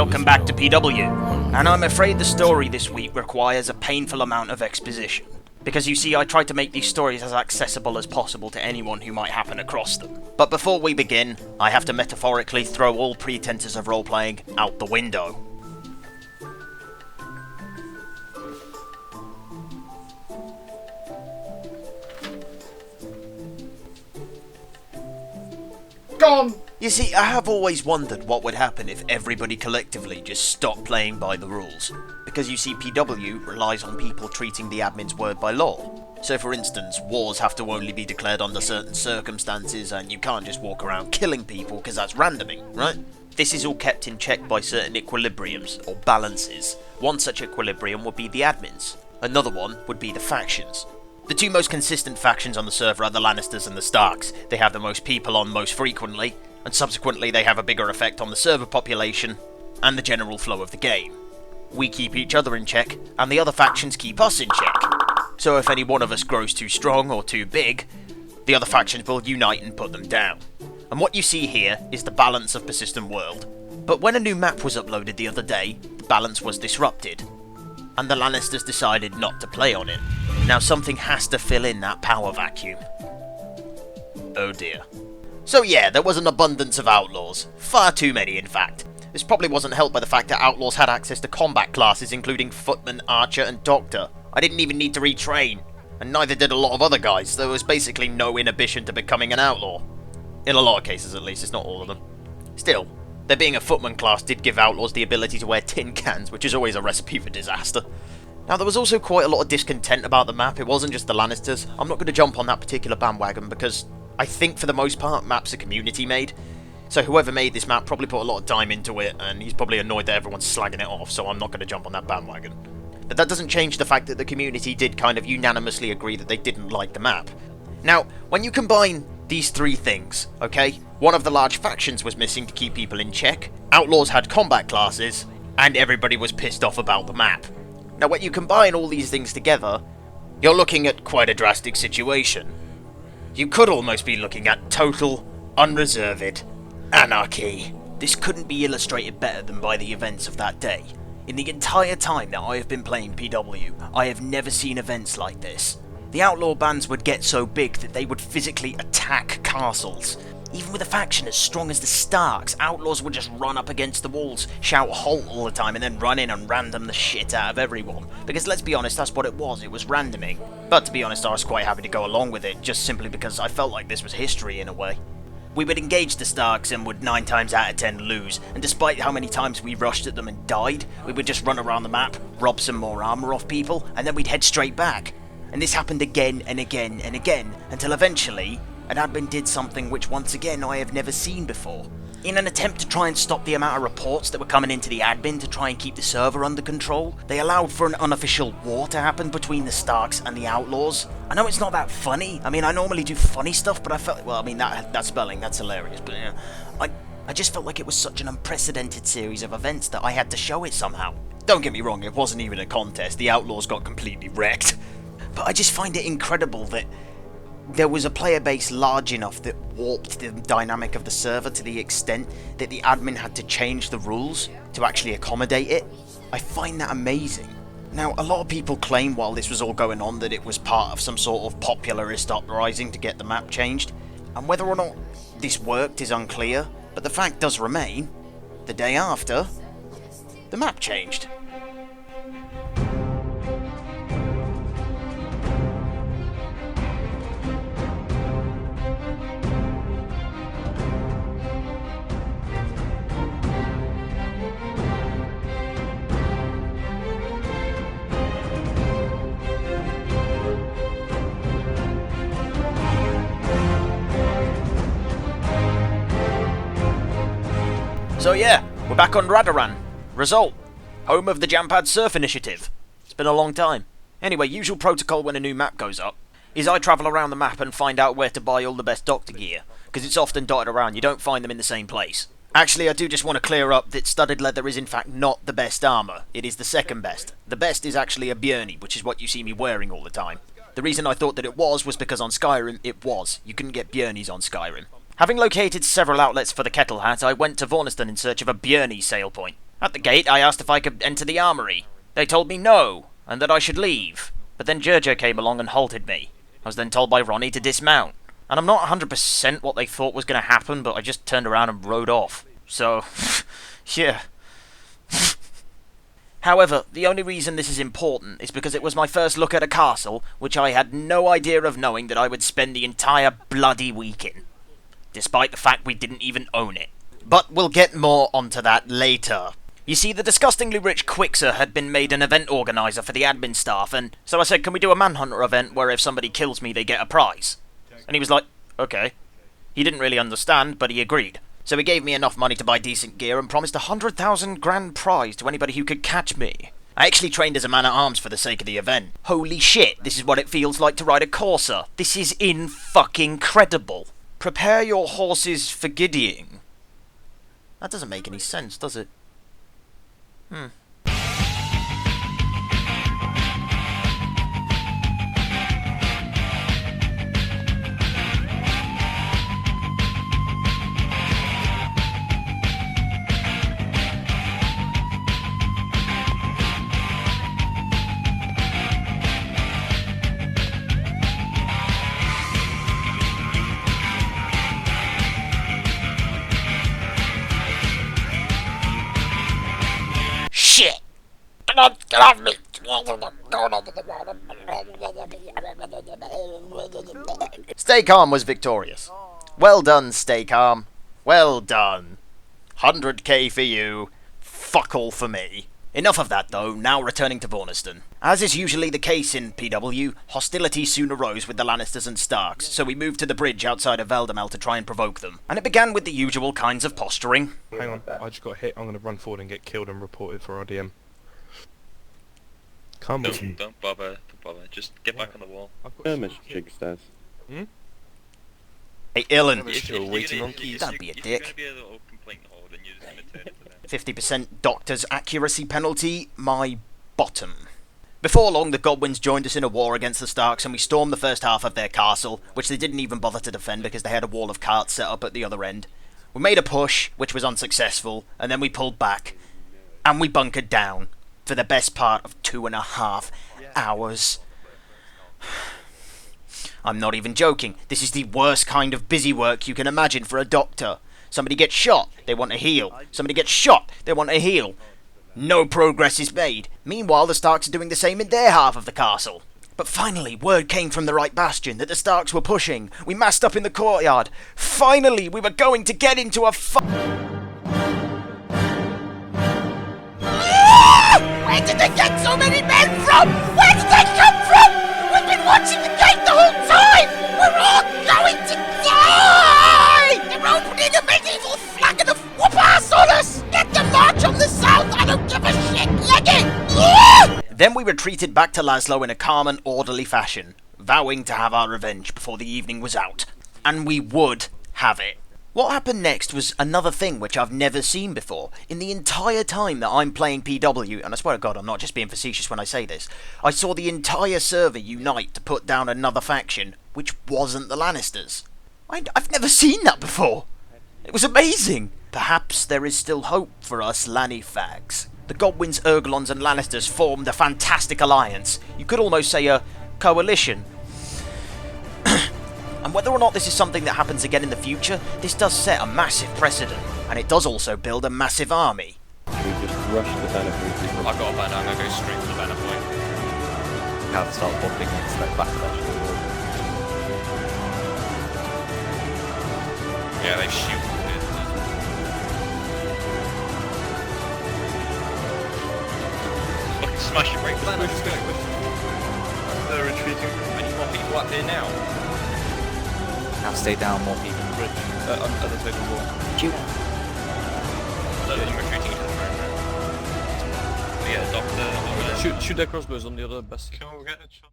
welcome back to PW. And I'm afraid the story this week requires a painful amount of exposition. Because you see, I tried to make these stories as accessible as possible to anyone who might happen across them. But before we begin, I have to metaphorically throw all pretenses of role-playing out the window. Gone! You see, I have always wondered what would happen if everybody collectively just stopped playing by the rules. Because you see, PW relies on people treating the admin's word by law. So for instance, wars have to only be declared under certain circumstances, and you can't just walk around killing people because that's randoming, right? This is all kept in check by certain equilibriums, or balances. One such equilibrium would be the admins. Another one would be the factions. The two most consistent factions on the server are the Lannisters and the Starks. They have the most people on most frequently, and subsequently they have a bigger effect on the server population and the general flow of the game. We keep each other in check, and the other factions keep us in check. So if any one of us grows too strong or too big, the other factions will unite and put them down. And what you see here is the balance of Persistent World. But when a new map was uploaded the other day, the balance was disrupted, and the Lannisters decided not to play on it. Now something has to fill in that power vacuum. Oh dear. So yeah, there was an abundance of outlaws. Far too many, in fact. This probably wasn't helped by the fact that outlaws had access to combat classes including Footman, Archer and Doctor. I didn't even need to retrain, and neither did a lot of other guys. There was basically no inhibition to becoming an outlaw. In a lot of cases at least, it's not all of them. Still, there being a Footman class did give outlaws the ability to wear tin cans, which is always a recipe for disaster. Now there was also quite a lot of discontent about the map. It wasn't just the Lannisters. I'm not going to jump on that particular bandwagon because I think for the most part maps are community made. So whoever made this map probably put a lot of time into it, and he's probably annoyed that everyone's slagging it off, so I'm not going to jump on that bandwagon. But that doesn't change the fact that the community did kind of unanimously agree that they didn't like the map. Now, when you combine these three things, okay, one of the large factions was missing to keep people in check, outlaws had combat classes, and everybody was pissed off about the map. Now when you combine all these things together, you're looking at quite a drastic situation. You could almost be looking at total, unreserved anarchy. This couldn't be illustrated better than by the events of that day. In the entire time that I have been playing PW, I have never seen events like this. The outlaw bands would get so big that they would physically attack castles. Even with a faction as strong as the Starks, outlaws would just run up against the walls, shout halt all the time, and then run in and random the shit out of everyone. Because let's be honest, that's what it was randoming. But to be honest, I was quite happy to go along with it, just simply because I felt like this was history in a way. We would engage the Starks and would 9 times out of 10 lose, and despite how many times we rushed at them and died, we would just run around the map, rob some more armor off people, and then we'd head straight back. And this happened again and again and again, until eventually an admin did something which once again I have never seen before. In an attempt to try and stop the amount of reports that were coming into the admin to try and keep the server under control, they allowed for an unofficial war to happen between the Starks and the Outlaws. I know it's not that funny. I mean, I normally do funny stuff, but I felt, well, I mean, that spelling, that's hilarious, but yeah, I just felt like it was such an unprecedented series of events that I had to show it somehow. Don't get me wrong, it wasn't even a contest. The Outlaws got completely wrecked. But I just find it incredible that there was a player base large enough that warped the dynamic of the server to the extent that the admin had to change the rules to actually accommodate it. I find that amazing. Now, a lot of people claim while this was all going on that it was part of some sort of popularist uprising to get the map changed, and whether or not this worked is unclear, but the fact does remain, the day after, the map changed. So yeah, we're back on Radaran. Result: home of the Jampad Surf Initiative. It's been a long time. Anyway, usual protocol when a new map goes up is I travel around the map and find out where to buy all the best doctor gear, because it's often dotted around, you don't find them in the same place. Actually, I do just want to clear up that studded leather is in fact not the best armour, it is the second best. The best is actually a Björni, which is what you see me wearing all the time. The reason I thought that it was because on Skyrim it was. You couldn't get Björnis on Skyrim. Having located several outlets for the kettle hat, I went to Vorniston in search of a Björni sale point. At the gate, I asked if I could enter the armory. They told me no, and that I should leave. But then Giorgio came along and halted me. I was then told by Ronnie to dismount. And I'm not 100% what they thought was going to happen, but I just turned around and rode off. So, yeah. However, the only reason this is important is because it was my first look at a castle, which I had no idea of knowing that I would spend the entire bloody week in. Despite the fact we didn't even own it. But we'll get more onto that later. You see, the disgustingly rich Quixer had been made an event organizer for the admin staff, and so I said, can we do a Manhunter event where if somebody kills me they get a prize? And he was like, okay. He didn't really understand, but he agreed. So he gave me enough money to buy decent gear and promised 100,000 grand prize to anybody who could catch me. I actually trained as a man-at-arms for the sake of the event. Holy shit, this is what it feels like to ride a Corsa. This is in-fucking-credible. Prepare your horses for giddying. That doesn't make any sense, does it? Shit! Get off me! Stay Calm was victorious. Well done, Stay Calm. Well done. 100k for you. Fuck all for me. Enough of that though, now returning to Vorniston. As is usually the case in PW, hostility soon arose with the Lannisters and Starks, so we moved to the bridge outside of Veldemel to try and provoke them. And it began with the usual kinds of posturing. Hang on, I just got hit. I'm going to run forward and get killed and reported for RDM. Come on. Don't bother. Just get back on the wall. Stairs. Hey, Ilan. Don't be a dick. 50% 50% doctor's accuracy penalty, my bottom. Before long, the Godwins joined us in a war against the Starks, and we stormed the first half of their castle, which they didn't even bother to defend because they had a wall of carts set up at the other end. We made a push, which was unsuccessful, and then we pulled back, and we bunkered down for the best part of 2.5 hours. I'm not even joking. This is the worst kind of busy work you can imagine for a doctor. Somebody gets shot, they want to heal. Somebody gets shot, they want to heal. No progress is made. Meanwhile, the Starks are doing the same in their half of the castle. But finally, word came from the right bastion that the Starks were pushing. We massed up in the courtyard. Finally, we were going to get into a Where did they get so many men from? Where did they come from? We've been watching the gate the whole time! We're all going to die! They're opening a medieval flag of whoop-ass on us! Get the march on the south! I don't give a shit! Leg it! Yeah! Then we retreated back to Laszlo in a calm and orderly fashion, vowing to have our revenge before the evening was out. And we would have it. What happened next was another thing which I've never seen before. In the entire time that I'm playing PW, and I swear to God I'm not just being facetious when I say this, I saw the entire server unite to put down another faction, which wasn't the Lannisters. I've never seen that before. It was amazing. Perhaps there is still hope for us Lannifags. The Godwins, Urglons and Lannisters formed a fantastic alliance. You could almost say a coalition. And whether or not this is something that happens again in the future, this does set a massive precedent, and it does also build a massive army. We just rush the banner point. I've got a banner, I'm going to go straight to the banner point. How to start bombing into that backlash. Yeah, they shoot it. Fucking smash it, break the banner. They're retreating. I need more people up here now. Now stay down, more people. Bridge. Other side of the wall. Shoot. Let them retreating to the front. Yeah, doctor. Shoot their crossbows on the other best. Can we get a shot?